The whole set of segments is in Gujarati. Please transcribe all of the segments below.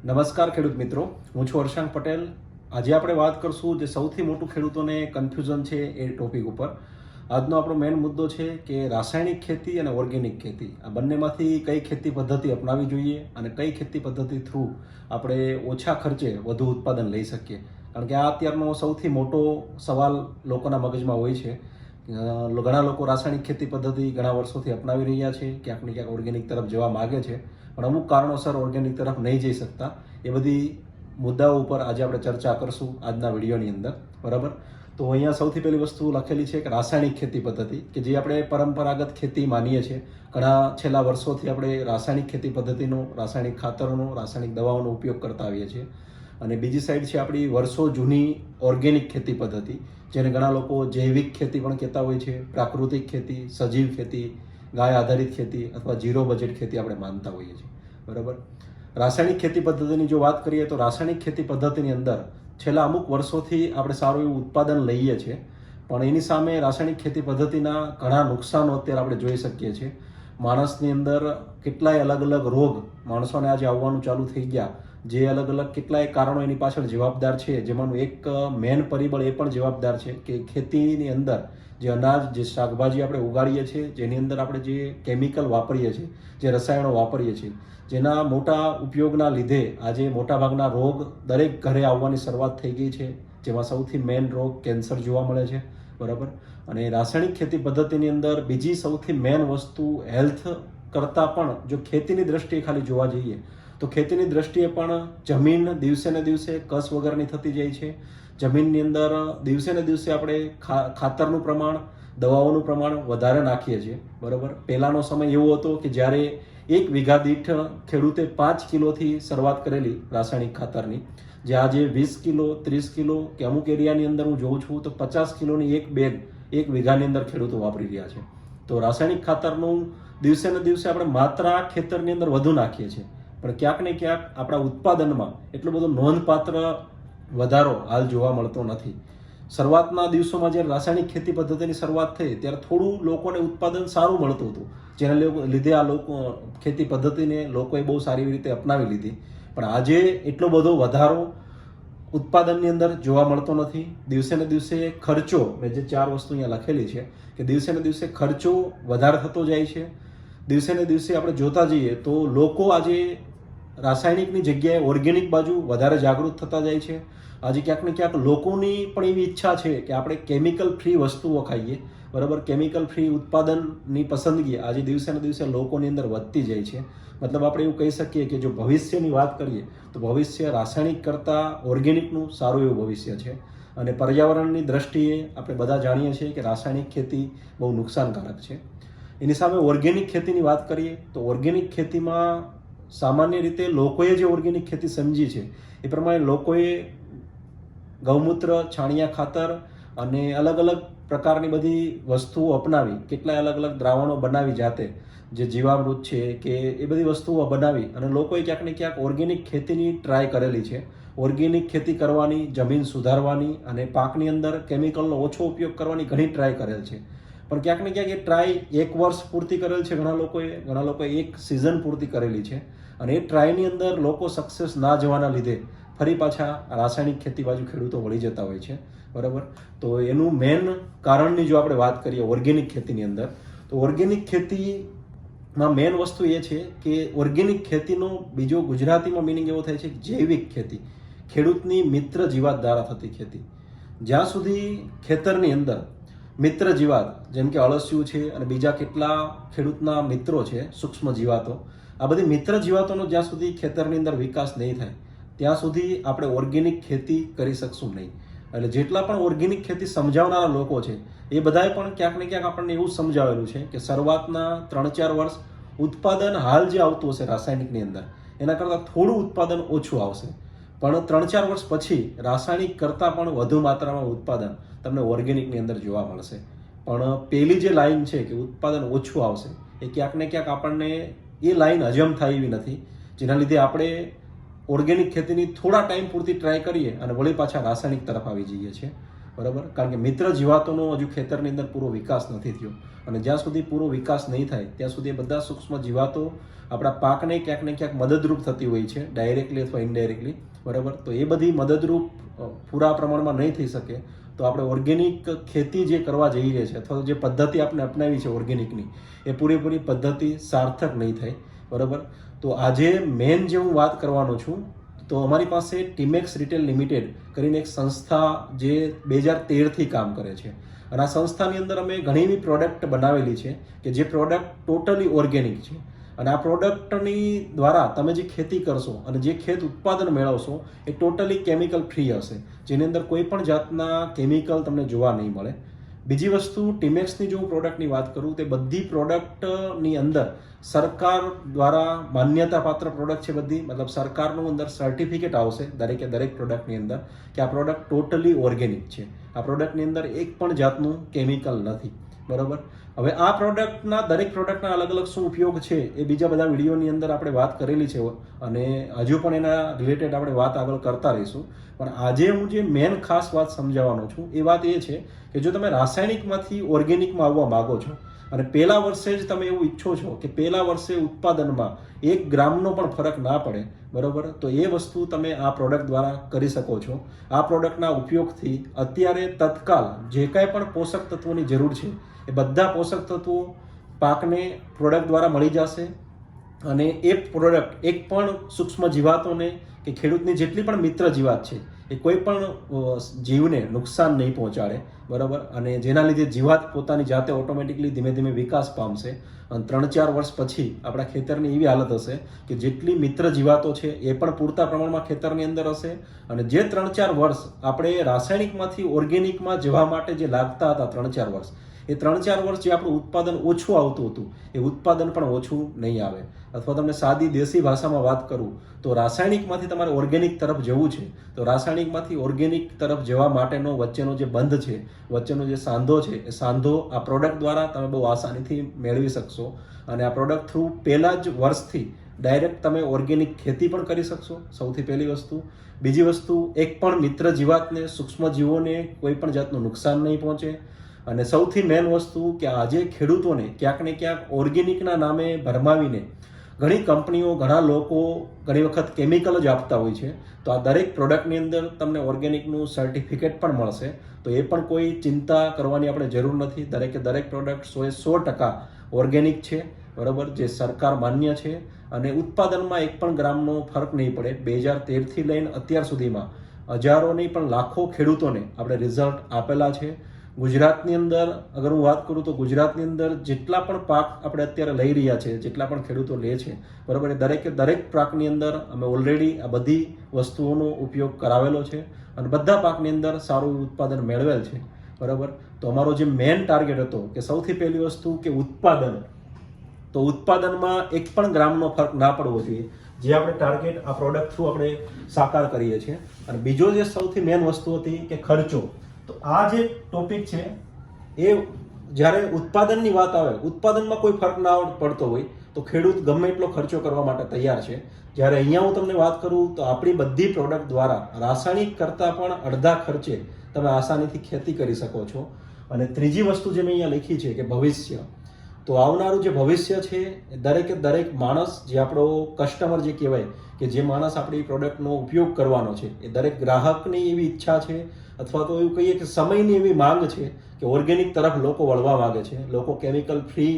નમસ્કાર ખેડૂત મિત્રો, હું છું હર્ષાંક પટેલ. આજે આપણે વાત કરશું જે સૌથી મોટું ખેડૂતોને કન્ફ્યુઝન છે એ ટોપિક ઉપર. આજનો આપણો મેઇન મુદ્દો છે કે રાસાયણિક ખેતી અને ઓર્ગેનિક ખેતી આ બંનેમાંથી કઈ ખેતી પદ્ધતિ અપનાવવી જોઈએ અને કઈ ખેતી પદ્ધતિ થ્રુ આપણે ઓછા ખર્ચે વધુ ઉત્પાદન લઈ શકીએ. કારણ કે આ અત્યારનો સૌથી મોટો સવાલ લોકોના મગજમાં હોય છે. ઘણા લોકો રાસાયણિક ખેતી પદ્ધતિ ઘણા વર્ષોથી અપનાવી રહ્યા છે, ક્યાંક ને ક્યાંક ઓર્ગેનિક તરફ જવા માગે છે, પણ અમુક કારણોસર ઓર્ગેનિક તરફ નહીં જઈ શકતા. એ બધી મુદ્દાઓ ઉપર આજે આપણે ચર્ચા કરશું આજના વિડીયોની અંદર, બરાબર. તો અહીંયા સૌથી પહેલી વસ્તુ લખેલી છે કે રાસાયણિક ખેતી પદ્ધતિ, કે જે આપણે પરંપરાગત ખેતી માનીએ છીએ. ઘણા છેલ્લા વર્ષોથી આપણે રાસાયણિક ખેતી પદ્ધતિનો, રાસાયણિક ખાતરોનો, રાસાયણિક દવાઓનો ઉપયોગ કરતા આવીએ છીએ. અને બીજી સાઈડ છે આપણી વર્ષો જૂની ઓર્ગેનિક ખેતી પદ્ધતિ, જેને ઘણા લોકો જૈવિક ખેતી પણ કહેતા હોય છે, પ્રાકૃતિક ખેતી, સજીવ ખેતી, ગાય આધારિત ખેતી અથવા ઝીરો બજેટ ખેતી આપણે માનતા હોઈએ છીએ, બરાબર. રાસાયણિક ખેતી પદ્ધતિની જો વાત કરીએ તો રાસાયણિક ખેતી પદ્ધતિની અંદર છેલ્લા અમુક વર્ષોથી આપણે સારું એવું ઉત્પાદન લઈએ છીએ, પણ એની સામે રાસાયણિક ખેતી પદ્ધતિના ઘણા નુકસાનો અત્યારે આપણે જોઈ શકીએ છીએ. માણસની અંદર કેટલાય અલગ અલગ રોગ માણસોને આજે આવવાનું ચાલુ થઈ ગયા, જે અલગ અલગ કેટલાય કારણો એની પાછળ જવાબદાર છે. જેમાંનું એક મેઇન પરિબળ એ પણ જવાબદાર છે કે ખેતીની અંદર જે અનાજ, જે શાકભાજી આપણે ઉગાડીએ છીએ, જેની અંદર આપણે જે કેમિકલ વાપરીએ છીએ, જે રસાયણો વાપરીએ છીએ, જેના મોટા ઉપયોગના લીધે આજે મોટાભાગના રોગ દરેક ઘરે આવવાની શરૂઆત થઈ ગઈ છે. જેમાં સૌથી મેઇન રોગ કેન્સર જોવા મળે છે, બરાબર. અને રાસાયણિક ખેતી પદ્ધતિની અંદર બીજી સૌથી મેઇન વસ્તુ હેલ્થ કરતાં પણ જો ખેતીની દ્રષ્ટિએ ખાલી જોવા જઈએ તો ખેતીની દ્રષ્ટિએ પણ જમીન દિવસે ને દિવસે કસ વગરની થતી જાય છે. જમીનની અંદર દિવસે ને દિવસે આપણે ખાતરનું પ્રમાણ, દવાઓનું પ્રમાણ વધારે નાખીએ છીએ, બરાબર. પહેલાંનો સમય એવો હતો કે જ્યારે 1 વીઘા દીઠ ખેડૂતે 5 કિલોથી શરૂઆત કરેલી રાસાયણિક ખાતરની, જે આજે 20 કિલો, 30 કિલો કે અમુક એરિયાની અંદર હું જોઉં છું તો 50 કિલોની એક બેગ 1 વીઘાની અંદર ખેડૂતો વાપરી રહ્યા છે. તો રાસાયણિક ખાતરનું દિવસે ને દિવસે આપણે માત્રા ખેતરની અંદર વધુ નાખીએ છીએ, પણ ક્યાંક ને ક્યાંક આપણા ઉત્પાદનમાં એટલો બધો નોંધપાત્ર વધારો હાલ જોવા મળતો નથી. શરૂઆતના દિવસોમાં જ્યારે રાસાયણિક ખેતી પદ્ધતિની શરૂઆત થઈ ત્યારે થોડું લોકોને ઉત્પાદન સારું મળતું હતું, જેના લીધે આ લોકો ખેતી પદ્ધતિને લોકોએ બહુ સારી રીતે અપનાવી લીધી. પણ આજે એટલો બધો વધારો ઉત્પાદનની અંદર જોવા મળતો નથી. દિવસે ને દિવસે ખર્ચો, મેં જે 4 વસ્તુ અહીંયા લખેલી છે કે દિવસે ને દિવસે ખર્ચો વધારે થતો જાય છે. દિવસે ને દિવસે આપણે જોતા જઈએ તો લોકો આજે રાસાયણિકની જગ્યાએ ઓર્ગેનિક બાજુ વધારે જાગૃત થતા જાય છે. આજે ક્યાંક ને ક્યાંક લોકોની પણ એવી ઈચ્છા છે કે આપણે કેમિકલ ફ્રી વસ્તુઓ ખાઈએ, બરાબર. કેમિકલ ફ્રી ઉત્પાદનની પસંદગી આજે દિવસે ને દિવસે લોકોની અંદર વધતી જાય છે. મતલબ આપણે એવું કહી શકીએ કે જો ભવિષ્યની વાત કરીએ તો ભવિષ્ય રાસાયણિક કરતાં ઓર્ગેનિકનું સારું એવું ભવિષ્ય છે. અને પર્યાવરણની દ્રષ્ટિએ આપણે બધા જાણીએ છીએ કે રાસાયણિક ખેતી બહુ નુકસાનકારક છે. એની સામે ઓર્ગેનિક ખેતીની વાત કરીએ તો ઓર્ગેનિક ખેતીમાં સામાન્ય રીતે લોકોએ જે ઓર્ગેનિક ખેતી સમજી છે એ પ્રમાણે લોકોએ ગૌમૂત્ર, છાણિયા ખાતર અને અલગ અલગ પ્રકારની બધી વસ્તુઓ અપનાવી, કેટલાય અલગ અલગ દ્રાવણો બનાવી જાતે, જે જીવામૃત છે કે એ બધી વસ્તુઓ બનાવી અને લોકોએ ક્યાંક ને ક્યાંક ઓર્ગેનિક ખેતીની ટ્રાય કરેલી છે. ઓર્ગેનિક ખેતી કરવાની, જમીન સુધારવાની અને પાકની અંદર કેમિકલનો ઓછો ઉપયોગ કરવાની ઘણી ટ્રાય કરેલ છે. પણ ક્યાંક ને ક્યાંક એ ટ્રાય 1 વર્ષ પૂરતી કરેલ છે ઘણા લોકોએ 1 સિઝન પૂરતી કરેલી છે. અને એ ટ્રાયની અંદર લોકો સક્સેસ ના જવાના લીધે ફરી પાછા રાસાયણિક ખેતી બાજુ ખેડૂતો વળી જતા હોય છે, બરાબર. તો એનું મેઇન કારણની જો આપણે વાત કરીએ ઓર્ગેનિક ખેતીની અંદર, તો ઓર્ગેનિક ખેતીમાં મેઇન વસ્તુ એ છે કે ઓર્ગેનિક ખેતીનો બીજો ગુજરાતીમાં મિનિંગ એવો થાય છે કે જૈવિક ખેતી, ખેડૂતની મિત્ર જીવાત દ્વારા થતી ખેતી. જ્યાં સુધી ખેતરની અંદર મિત્ર જીવાત જેમ કે અળસિયું છે અને બીજા કેટલા ખેડૂતના મિત્રો છે, સૂક્ષ્મ જીવાતો, આ બધી મિત્ર જીવાતોનો જ્યાં સુધી ખેતરની અંદર વિકાસ નહીં થાય ત્યાં સુધી આપણે ઓર્ગેનિક ખેતી કરી શકશું નહીં. એટલે જેટલા પણ ઓર્ગેનિક ખેતી સમજાવનારા લોકો છે એ બધાએ પણ ક્યાંક ને ક્યાંક આપણને એવું સમજાવેલું છે કે શરૂઆતના 3-4 વર્ષ ઉત્પાદન હાલ જે આવતું હશે રાસાયણિકની અંદર એના કરતાં થોડું ઉત્પાદન ઓછું આવશે, પણ 3-4 વર્ષ પછી રાસાયણિક કરતાં પણ વધુ માત્રામાં ઉત્પાદન તમને ઓર્ગેનિકની અંદર જોવા મળશે. પણ પહેલી જે લાઈન છે કે ઉત્પાદન ઓછું આવશે એ ક્યાંક ને ક્યાંક આપણને એ લાઈન હજમ થાય એવી નથી, જેના લીધે આપણે ઓર્ગેનિક ખેતીની થોડા ટાઈમ પૂરતી ટ્રાય કરીએ અને વળી પાછા રાસાયણિક તરફ આવી જઈએ છીએ. બરાબર. કારણ કે મિત્ર જીવાતોનો હજુ ખેતરની અંદર પૂરો વિકાસ નથી થયો, અને જ્યાં સુધી પૂરો વિકાસ નહીં થાય ત્યાં સુધી એ બધા સૂક્ષ્મ જીવાતો આપણા પાકને ક્યાંક ને ક્યાંક મદદરૂપ થતી હોય છે, ડાયરેક્ટલી અથવા ઇનડાયરેક્ટલી. બરાબર. તો એ બધી મદદરૂપ પૂરા પ્રમાણમાં નહીં થઈ શકે તો આપણે ઓર્ગેનિક ખેતી જે કરવા જઈ રહી છે અથવા જે પદ્ધતિ આપણે અપનાવી છે ઓર્ગેનિકની, એ પૂરેપૂરી પદ્ધતિ સાર્થક નહીં થાય. બરાબર. તો આજે મેન જે હું વાત કરવાનો છું, તો અમારી પાસે ટીમેક્સ રિટેલ લિમિટેડ કરીને એક સંસ્થા જે 2013થી કામ કરે છે, અને આ સંસ્થાની અંદર અમે ઘણી એવી પ્રોડક્ટ બનાવેલી છે કે જે પ્રોડક્ટ ટોટલી ઓર્ગેનિક છે. અને આ પ્રોડક્ટની દ્વારા તમે જે ખેતી કરશો અને જે ખેત ઉત્પાદન મેળવશો એ ટોટલી કેમિકલ ફ્રી હશે, જેની અંદર કોઈ પણ જાતના કેમિકલ તમને જોવા નહીં મળે. બીજી વસ્તુ, ટીમેક્સની જો હું પ્રોડક્ટની વાત કરું, તે બધી પ્રોડક્ટની અંદર સરકાર દ્વારા માન્યતાપાત્ર પ્રોડક્ટ છે બધી, મતલબ સરકારનું અંદર સર્ટિફિકેટ આવશે દરેકે દરેક પ્રોડક્ટની અંદર કે આ પ્રોડક્ટ ટોટલી ઓર્ગેનિક છે, આ પ્રોડક્ટની અંદર એક પણ જાતનું કેમિકલ નથી. બરાબર. હવે આ પ્રોડક્ટના દરેક પ્રોડક્ટના અલગ અલગ શું ઉપયોગ છે એ બીજા બધા વિડીયોની અંદર આપણે વાત કરેલી છે, અને હજુ પણ એના રિલેટેડ આપણે વાત આગળ કરતા રહીશું. પણ આજે હું જે મેન ખાસ વાત સમજાવવાનો છું એ વાત એ છે કે જો તમે રાસાયણિકમાંથી ઓર્ગેનિકમાં આવવા માગો છો અને પહેલા વર્ષે જ તમે એવું ઈચ્છો છો કે પહેલા વર્ષે ઉત્પાદનમાં 1 ગ્રામનો પણ ફરક ના પડે, બરાબર, તો એ વસ્તુ તમે આ પ્રોડક્ટ દ્વારા કરી શકો છો. આ પ્રોડક્ટના ઉપયોગથી અત્યારે તત્કાલ જે કાંઈ પણ પોષક તત્વોની જરૂર છે એ બધા પોષક તત્વો પાકને પ્રોડક્ટ દ્વારા મળી જશે, અને એ પ્રોડક્ટ એક પણ સૂક્ષ્મ જીવાતોને કે ખેડૂતની જેટલી પણ મિત્ર જીવાત છે એ કોઈ પણ જીવને નુકસાન નહીં પહોંચાડે. બરાબર. અને જેના લીધે જીવાત પોતાની જાતે ઓટોમેટિકલી ધીમે ધીમે વિકાસ પામશે, અને 3-4 વર્ષ પછી આપણા ખેતરની એવી હાલત હશે કે જેટલી મિત્ર જીવાતો છે એ પણ પૂરતા પ્રમાણમાં ખેતરની અંદર હશે, અને જે 3-4 વર્ષ આપણે રાસાયણિકમાંથી ઓર્ગેનિકમાં જવા માટે જે લાગતા હતા 3-4 વર્ષ, એ 3-4 વર્ષ જે આપણું ઉત્પાદન ઓછું આવતું હતું એ ઉત્પાદન પણ ઓછું નહીં આવે. અથવા તમને સાદી દેશી ભાષામાં વાત કરું તો રાસાયણિકમાંથી તમારે ઓર્ગેનિક તરફ જવું છે, તો રાસાયણિકમાંથી ઓર્ગેનિક તરફ જવા માટેનો વચ્ચેનો જે બંધ છે, વચ્ચેનો જે સાંધો છે, એ સાંધો આ પ્રોડક્ટ દ્વારા તમે બહુ આસાનીથી મેળવી શકશો. અને આ પ્રોડક્ટ થ્રુ પહેલા જ વર્ષથી ડાયરેક્ટ તમે ઓર્ગેનિક ખેતી પણ કરી શકશો, સૌથી પહેલી વસ્તુ. બીજી વસ્તુ, એક પણ મિત્ર જીવાતને, સૂક્ષ્મ જીવોને કોઈ પણ જાતનું નુકસાન નહીં પહોંચે. અને સૌથી મેન વસ્તુ કે આજે ખેડૂતોને ક્યાંક ને ક્યાંક ઓર્ગેનિકના નામે ભરમાવીને ઘણી કંપનીઓ, ઘણા લોકો ઘણી વખત કેમિકલ જ આપતા હોય છે. તો આ દરેક પ્રોડક્ટની અંદર તમને ઓર્ગેનિકનું સર્ટિફિકેટ પણ મળશે, તો એ પણ કોઈ ચિંતા કરવાની આપણે જરૂર નથી. દરેકે દરેક પ્રોડક્ટ 100% ઓર્ગેનિક છે, બરાબર, જે સરકાર માન્ય છે, અને ઉત્પાદનમાં 1 પણ ગ્રામનો ફરક નહીં પડે. 2013થી લઈને અત્યાર સુધીમાં હજારો નહીં પણ લાખો ખેડૂતોને આપણે રિઝલ્ટ આપેલા છે. ગુજરાતની અંદર અગર હું વાત કરું તો ગુજરાતની અંદર જેટલા પણ પાક આપણે અત્યારે લઈ રહ્યા છે, જેટલા પણ ખેડૂતો લે છે, બરાબર, એ દરેકે દરેક પાકની અંદર અમે ઓલરેડી આ બધી વસ્તુઓનો ઉપયોગ કરાવેલો છે, અને બધા પાકની અંદર સારું ઉત્પાદન મેળવેલ છે. બરાબર. તો અમારો જે મેન ટાર્ગેટ હતો કે સૌથી પહેલી વસ્તુ કે ઉત્પાદન, તો ઉત્પાદનમાં 1 પણ ગ્રામનો ફરક ના પડવો જોઈએ, જે આપણે ટાર્ગેટ આ પ્રોડક્ટ થ્રુ આપણે સાકાર કરીએ છીએ. અને બીજો જે સૌથી મેન વસ્તુ હતી કે ખર્ચો. તો આ જે ટોપિક છે એ જ્યારે ઉત્પાદનની વાત આવે, ઉત્પાદનમાં કોઈ ફરક ના પડતો હોય તો ખેડૂત ગમે એટલો ખર્ચો કરવા માટે તૈયાર છે. જ્યારે અહીંયા હું તમને વાત કરું તો આપણી બધી પ્રોડક્ટ દ્વારા રાસાયણિક કરતાં પણ અડધા ખર્ચે તમે આસાનીથી ખેતી કરી શકો છો. અને ત્રીજી વસ્તુ જે મેં અહીંયા લખી છે કે ભવિષ્ય. તો આવનારું જે ભવિષ્ય છે એ દરેકે દરેક માણસ, જે આપણો કસ્ટમર જે કહેવાય, કે જે માણસ આપણી પ્રોડક્ટનો ઉપયોગ કરવાનો છે, એ દરેક ગ્રાહકની એવી ઈચ્છા છે, અથવા તો એવું કહીએ કે સમયની એવી માંગ છે કે ઓર્ગેનિક તરફ લોકો વળવા માગે છે, લોકો કેમિકલ ફ્રી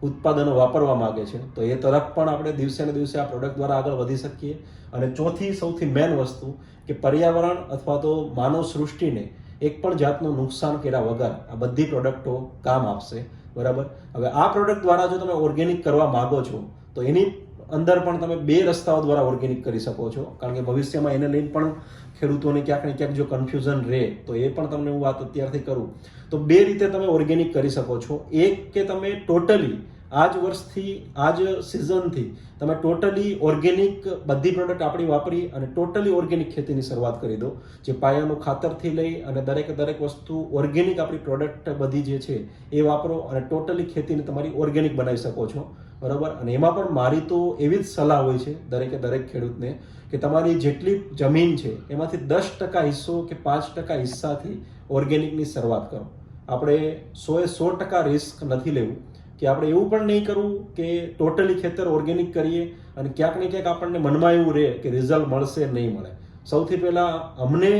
ઉત્પાદનો વાપરવા માગે છે. તો એ તરફ પણ આપણે દિવસે ને દિવસે આ પ્રોડક્ટ દ્વારા આગળ વધી શકીએ. અને ચોથી સૌથી મેન વસ્તુ કે પર્યાવરણ અથવા તો માનવ સૃષ્ટિને 1 પણ જાતનું નુકસાન કર્યા વગર આ બધી પ્રોડક્ટો કામ આપશે. બરાબર. હવે આ પ્રોડક્ટ દ્વારા જો તમે ઓર્ગેનિક કરવા માંગો છો તો એની અંદર પણ તમે 2 રસ્તાઓ દ્વારા ઓર્ગેનિક કરી શકો છો, કારણ કે ભવિષ્યમાં એને લઈને પણ ખેડૂતોને ક્યાંક ને ક્યાંક જો કન્ફ્યુઝન રહે તો એ પણ તમને હું વાત અત્યારથી કરું તો 2 રીતે તમે ઓર્ગેનિક કરી શકો છો. એક કે તમે ટોટલી આ જ વર્ષથી, આ જ સિઝનથી તમે ટોટલી ઓર્ગેનિક બધી પ્રોડક્ટ આપણી વાપરી અને ટોટલી ઓર્ગેનિક ખેતીની શરૂઆત કરી દો, જે પાયાનું ખાતરથી લઈ અને દરેક વસ્તુ ઓર્ગેનિક આપણી પ્રોડક્ટ બધી જે છે એ વાપરો અને ટોટલી ખેતીને તમારી ઓર્ગેનિક બનાવી શકો છો. બરાબર. અને એમાં પણ મારી તો એવી જ સલાહ હોય છે દરેક ખેડૂતને કે તમારી જેટલી જમીન છે એમાંથી 10% હિસ્સો કે 5% હિસ્સાથી ઓર્ગેનિકની શરૂઆત કરો. આપણે 100% રિસ્ક નથી લેવું કે આપણે એવું પણ નહીં કરવું કે ટોટલી ખેતર ઓર્ગેનિક કરીએ અને ક્યાંક ને ક્યાંક આપણને મનમાં એવું રહે કે રિઝલ્ટ મળશે નહીં મળે. સૌથી પહેલાં અમને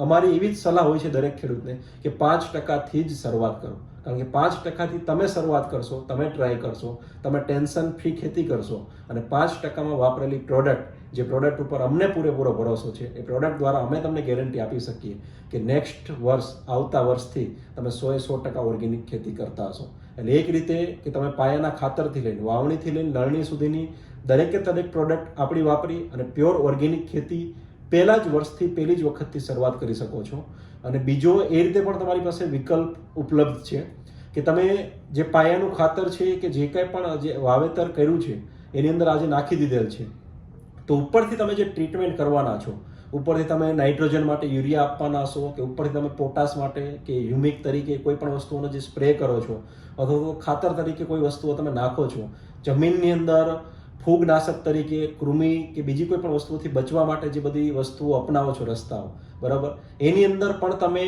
અમારી એવી જ સલાહ હોય છે દરેક ખેડૂતને કે 5%થી જ શરૂઆત કરો. કારણ કે 5%થી તમે શરૂઆત કરશો, તમે ટ્રાય કરશો, તમે ટેન્શન ફ્રી ખેતી કરશો અને 5%માં વાપરેલી પ્રોડક્ટ, જે પ્રોડક્ટ ઉપર અમને પૂરેપૂરો ભરોસો છે, એ પ્રોડક્ટ દ્વારા અમે તમને ગેરંટી આપી શકીએ કે નેક્સ્ટ વર્ષ, આવતા વર્ષથી તમે 100% ઓર્ગેનિક ખેતી કરતા હશો. એટલે એક રીતે કે તમે પાયાના ખાતરથી લઈને, વાવણીથી લઈને લણણી સુધીની દરેકે દરેક પ્રોડક્ટ આપણી વાપરી અને પ્યોર ઓર્ગેનિક ખેતી પહેલા જ વર્ષથી, પહેલી જ વખતથી શરૂઆત કરી શકો છો. અને બીજો એ રીતે પણ તમારી પાસે વિકલ્પ ઉપલબ્ધ છે કે તમે જે પાયાનું ખાતર છે કે જે કંઈ પણ જે વાવેતર કર્યું છે એની અંદર આજે નાખી દીધેલ છે, તો ઉપરથી તમે જે ટ્રીટમેન્ટ કરવાના છો, ઉપરથી તમે નાઇટ્રોજન માટે યુરિયા આપવાના હશો કે ઉપરથી તમે પોટાશ માટે કે હ્યુમિક તરીકે કોઈ પણ વસ્તુઓનો જે સ્પ્રે કરો છો અથવા તો ખાતર તરીકે કોઈ વસ્તુઓ તમે નાખો છો, જમીનની અંદર ફૂગનાશક તરીકે, કૃમિ કે બીજી કોઈ પણ વસ્તુઓથી બચવા માટે જે બધી વસ્તુઓ અપનાવો છો રસ્તાઓ, બરાબર, એની અંદર પણ તમે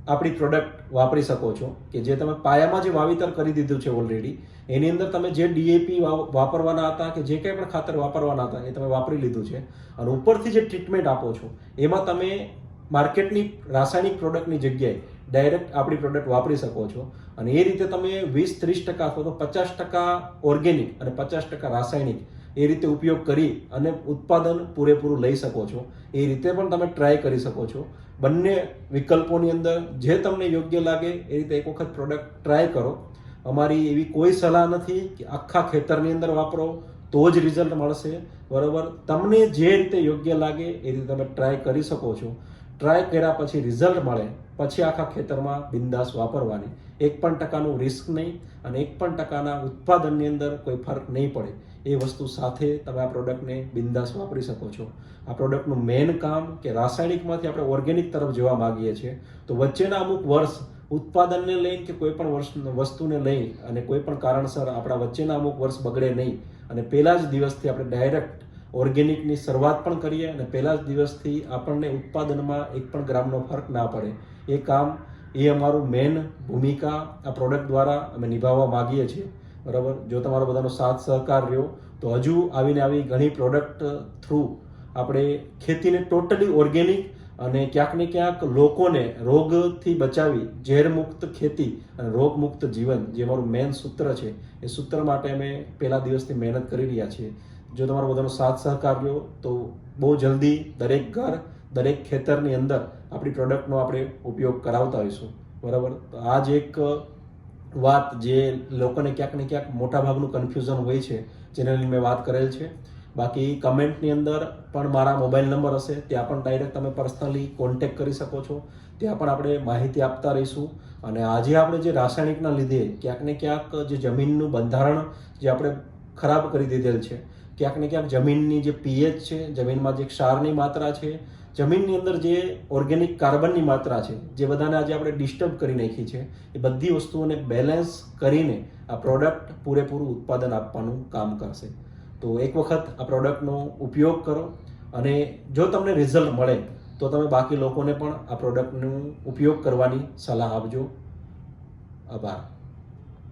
આપણી પ્રોડક્ટ વાપરી શકો છો કે જે તમે પાયામાં જે વાવેતર કરી દીધું છે ઓલરેડી, એની અંદર તમે જે ડીએપી વાપરવાના હતા કે જે કંઈ પણ ખાતર વાપરવાના હતા એ તમે વાપરી લીધું છે અને ઉપરથી જે ટ્રીટમેન્ટ આપો છો એમાં તમે માર્કેટની રાસાયણિક પ્રોડક્ટની જગ્યાએ ડાયરેક્ટ આપણી પ્રોડક્ટ વાપરી શકો છો. અને એ રીતે તમે 20-30% અથવા તો 50% ઓર્ગેનિક અને 50% રાસાયણિક એ રીતે ઉપયોગ કરી અને ઉત્પાદન પૂરેપૂરું લઈ શકો છો. એ રીતે પણ તમે ટ્રાય કરી શકો છો. બંને વિકલ્પોની અંદર જે તમને યોગ્ય લાગે એ રીતે એક વખત પ્રોડક્ટ ટ્રાય કરો. અમારી એવી કોઈ સલાહ નથી કે આખા ખેતરની અંદર વાપરો તો જ રિઝલ્ટ મળશે, બરાબર. તમને જે રીતે યોગ્ય લાગે એ રીતે તમે ટ્રાય કરી શકો છો. ટ્રાય કર્યા પછી રિઝલ્ટ મળે પછી આખા ખેતરમાં બિંદાસ વાપરવાની. 1% રિસ્ક નહીં અને 1% ઉત્પાદનની અંદર કોઈ ફરક નહીં પડે એ વસ્તુ સાથે તમે આ પ્રોડક્ટને બિંદાસ વાપરી શકો છો. આ પ્રોડક્ટનું મેઇન કામ કે રાસાયણિકમાંથી આપણે ઓર્ગેનિક તરફ જવા માગીએ છીએ, તો વચ્ચેના અમુક વર્ષ ઉત્પાદનને લઈને કે કોઈ પણ વસ્તુને લઈ અને કોઈ પણ કારણસર આપણા વચ્ચેના અમુક વર્ષ બગડે નહીં અને પહેલા જ દિવસથી આપણે ડાયરેક્ટ ઓર્ગેનિકની શરૂઆત પણ કરીએ અને પહેલા જ દિવસથી આપણને ઉત્પાદનમાં 1 પણ ગ્રામનો ફરક ના પડે. એ કામ, એ અમારું મેઇન ભૂમિકા આ પ્રોડક્ટ દ્વારા અમે નિભાવવા માગીએ છીએ, બરાબર. જો તમારો બધાનો સાથ સહકાર રહ્યો તો હજુ આવીને આવી ઘણી પ્રોડક્ટ થ્રુ આપણે ખેતીને ટોટલી ઓર્ગેનિક અને ક્યાંક ને ક્યાંક લોકોને રોગથી બચાવી ઝેરમુક્ત ખેતી અને રોગમુક્ત જીવન, જે અમારું મેઇન સૂત્ર છે, એ સૂત્ર માટે અમે પહેલા દિવસથી મહેનત કરી રહ્યા છીએ. જો તમારો બધાનો સાથ સહકાર રહ્યો તો બહુ જલ્દી દરેક ઘર, દરેક ખેતરની અંદર આપણી પ્રોડક્ટનો આપણે ઉપયોગ કરાવતા હોઈશું, બરાબર. તો આ જ એક વાત જે લોકોને ક્યાંક ને ક્યાંક મોટાભાગનું કન્ફ્યુઝન હોય છે, જેના લઈને મેં વાત કરેલ છે. બાકી કમેન્ટની અંદર પણ મારા મોબાઈલ નંબર હશે, ત્યાં પણ ડાયરેક્ટ તમે પર્સનલી કોન્ટેક્ટ કરી શકો છો. ત્યાં પણ આપણે માહિતી આપતા રહીશું. અને આજે આપણે જે રાસાયણિકના લીધે ક્યાંક ને ક્યાંક જે જમીનનું બંધારણ જે આપણે ખરાબ કરી દીધેલ છે, ક્યાંક ને ક્યાંક જમીનની જે પીએચ છે, જમીનમાં જે ક્ષારની માત્રા છે, જમીનની અંદર જે ઓર્ગેનિક કાર્બનની માત્રા છે, જે બધાને આજે આપણે ડિસ્ટર્બ કરી નાખી છે, એ બધી વસ્તુઓને બેલેન્સ કરીને આ પ્રોડક્ટ પૂરેપૂરું ઉત્પાદન આપવાનું કામ કરશે. તો એક વખત આ પ્રોડક્ટનો ઉપયોગ કરો અને જો તમને રિઝલ્ટ મળે તો તમે બાકી લોકોને પણ આ પ્રોડક્ટનો ઉપયોગ કરવાની સલાહ આપજો. આભાર.